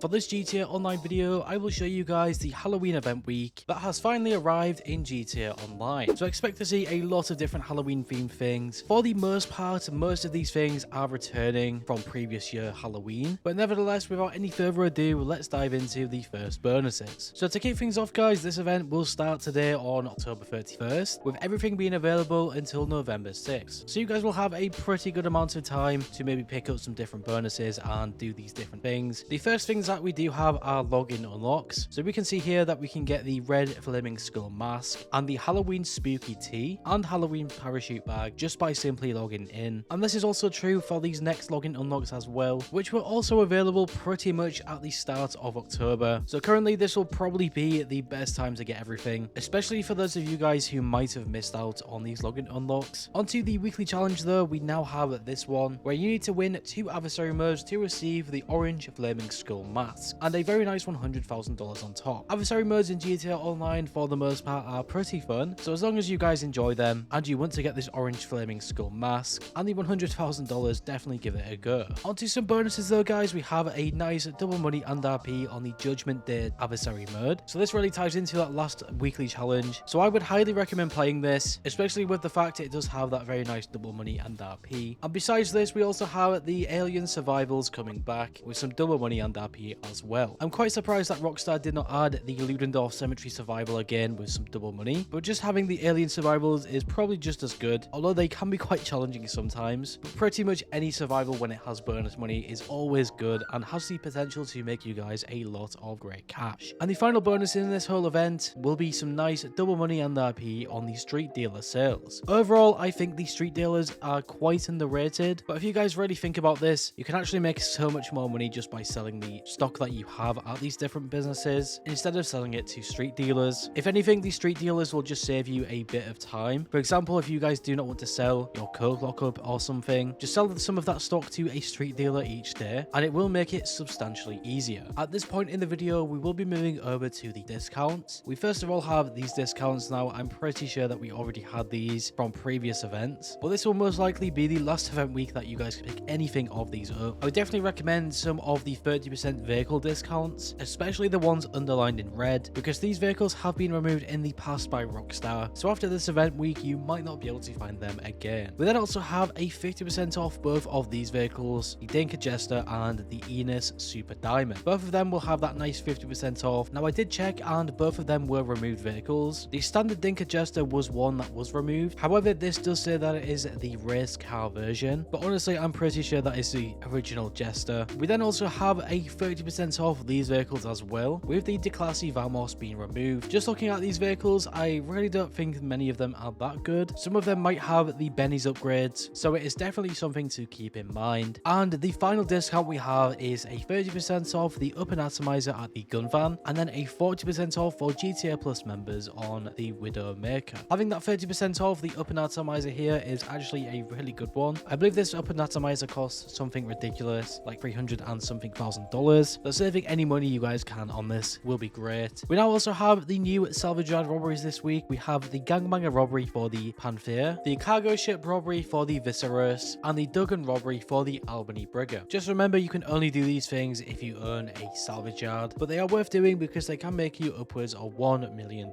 For this GTA Online video, I will show you guys the Halloween event week that has finally arrived in GTA Online. So expect to see a lot of different Halloween themed things. For the most part, most of these things are returning from previous year Halloween. But nevertheless, without any further ado, let's dive into the first bonuses. So to kick things off guys, this event will start today on October 31st, with everything being available until November 6th. So you guys will have a pretty good amount of time to maybe pick up some different bonuses and do these different things. The first things that we do have are login unlocks. So we can see here that we can get the red flaming skull mask and the Halloween spooky tee and Halloween parachute bag just by simply logging in. And this is also true for these next login unlocks as well, which were also available pretty much at the start of October. So currently this will probably be the best time to get everything, especially for those of you guys who might have missed out on these login unlocks. Onto the weekly challenge though, we now have this one where you need to win 2 adversary modes to receive the orange flaming skull mask and a very nice $100,000 on top. Adversary modes in GTA Online for the most part are pretty fun, so as long as you guys enjoy them and you want to get this orange flaming skull mask and the $100,000, definitely give it a go. Onto some bonuses though guys, we have a nice double money and RP on the Judgment Day adversary mode. So this really ties into that last weekly challenge, so I would highly recommend playing this, especially with the fact it does have that very nice double money and RP. And besides this, we also have the Alien Survivals coming back with some double money and RP as well. I'm quite surprised that Rockstar did not add the Ludendorff Cemetery Survival again with some double money, but just having the Alien Survivals is probably just as good, although they can be quite challenging sometimes. But pretty much any survival when it has bonus money is always good and has the potential to make you guys a lot of great cash. And the final bonus in this whole event will be some nice double money and RP on the street dealer sales. Overall, I think the street dealers are quite underrated, but if you guys really think about this, you can actually make so much more money just by selling the stock that you have at these different businesses instead of selling it to street dealers. If anything, the street dealers will just save you a bit of time. For example, if you guys do not want to sell your coke lockup or something, just sell some of that stock to a street dealer each day and it will make it substantially easier. At this point in the video, we will be moving over to the discounts. We first of all have these discounts now. I'm pretty sure that we already had these from previous events, but this will most likely be the last event week that you guys can pick anything of these up. I would definitely recommend some of the 30% vehicle discounts, especially the ones underlined in red, because these vehicles have been removed in the past by Rockstar, so after this event week you might not be able to find them again. We then also have a 50% off both of these vehicles, the Dinka Jester and the Enos Super Diamond. Both of them will have that nice 50% off. Now I did check and both of them were removed vehicles. The standard Dinka Jester was one that was removed, however this does say that it is the race car version, but honestly I'm pretty sure that is the original Jester. We then also have a 30% off these vehicles as well, with the Declasse Vamos being removed. Just looking at these vehicles, I really don't think many of them are that good. Some of them might have the Benny's upgrades, so it is definitely something to keep in mind. And the final discount we have is a 30% off the Up-N-Atomizer at the gun van, and then a 40% off for GTA Plus members on the Widowmaker. Having that 30% off the Up-N-Atomizer here is actually a really good one. I believe this Up-N-Atomizer costs something ridiculous, like $300 and something thousand, so saving any money you guys can on this will be great. We now also have the new Salvage robberies this week. We have the Gangbanger robbery for the Panthea, the cargo ship robbery for the Evizcerate, and the Duggan robbery for the Albany Brigger. Just remember you can only do these things if you own a salvage yard, but they are worth doing because they can make you upwards of $1 million.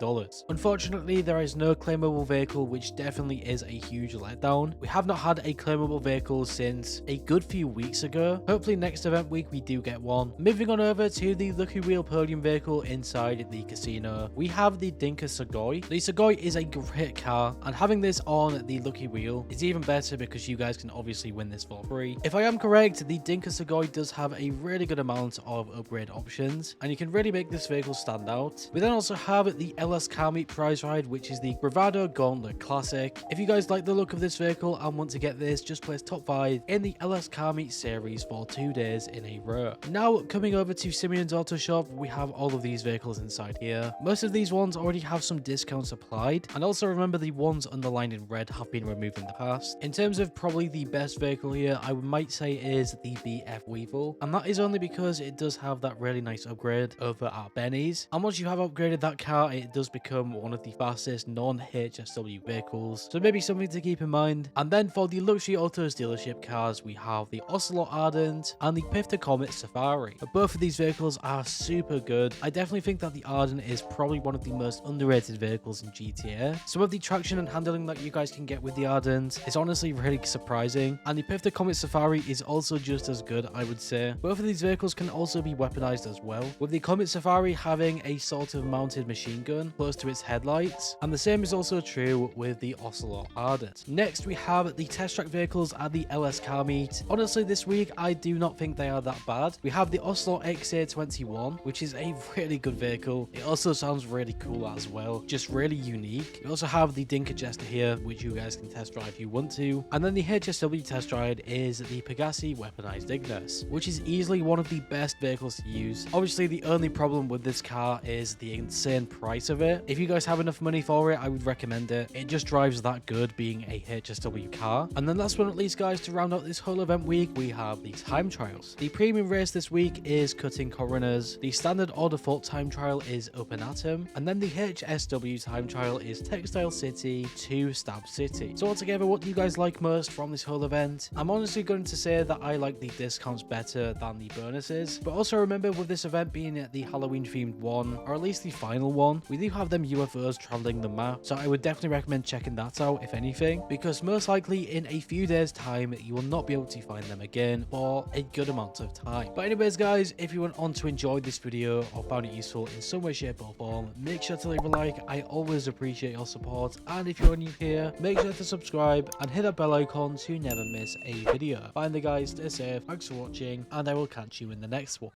Unfortunately, there is no claimable vehicle, which definitely is a huge letdown. We have not had a claimable vehicle since a good few weeks ago. Hopefully next event week we do get one. Moving on over to the Lucky Wheel Podium Vehicle inside the casino, we have the Dinka Sugoi. The Sugoi is a great car, and having this on the Lucky Wheel is even better because you guys can obviously win this for free. If I am correct, the Dinka Sugoi does have a really good amount of upgrade options, and you can really make this vehicle stand out. We then also have the LS Car Meet Prize Ride, which is the Bravado Gauntlet Classic. If you guys like the look of this vehicle and want to get this, just place top 5 in the LS Car Meet series for 2 days in a row. Now coming over to Simeone's Autoshop, we have all of these vehicles inside here. Most of these ones already have some discounts applied, and also remember the ones underlined in red have been removed in the past. In terms of probably the best vehicle here, I might say is the BF Weevil, and that is only because it does have that really nice upgrade over at Benny's, and once you have upgraded that car, it does become one of the fastest non-HSW vehicles, so maybe something to keep in mind. And then for the Luxury Autos dealership cars, we have the Ocelot Ardent and the Pifter Comet Safari. But both of these vehicles are super good. I definitely think that the Ardent is probably one of the most underrated vehicles in GTA. Some of the traction and handling that you guys can get with the Ardent is honestly really surprising, and the Pifter Comet Safari is also just as good, I would say. Both of these vehicles can also be weaponized as well, with the Comet Safari having a sort of mounted machine gun close to its headlights, and the same is also true with the Ocelot Ardent. Next, we have the test track vehicles at the LS car meet. Honestly, this week I do not think they are that bad. We have the Ocelot XA21, which is a really good vehicle. It also sounds really cool as well, just really unique. We also have the Dinker Jester here, which you guys can test drive if you want to. And then the HSW test ride is the Pegassi Weaponized Ignis, which is easily one of the best vehicles to use. Obviously, the only problem with this car is the insane price of it. If you guys have enough money for it, I would recommend it. It just drives that good being a HSW car. And then last but not least, guys, to round out this whole event week, we have the time trials. The premium race this week is Cutting Coroners. The standard or default time trial is Up-N-Atom. And then the HSW time trial is Textile City to Stab City. So altogether, what do you guys like most from this whole event? I'm honestly going to say that I like the discounts better than the bonuses. But also remember, with this event being the Halloween themed one, or at least the final one, we do have them UFOs traveling the map. So I would definitely recommend checking that out if anything, because most likely in a few days time, you will not be able to find them again for a good amount of time. But anyways, guys, if you went on to enjoy this video or found it useful in some way, shape or form, make sure to leave a like. I always appreciate your support, and if you're new here, make sure to subscribe and hit that bell icon to never miss a video. Finally, guys, stay safe, thanks for watching, and I will catch you in the next one.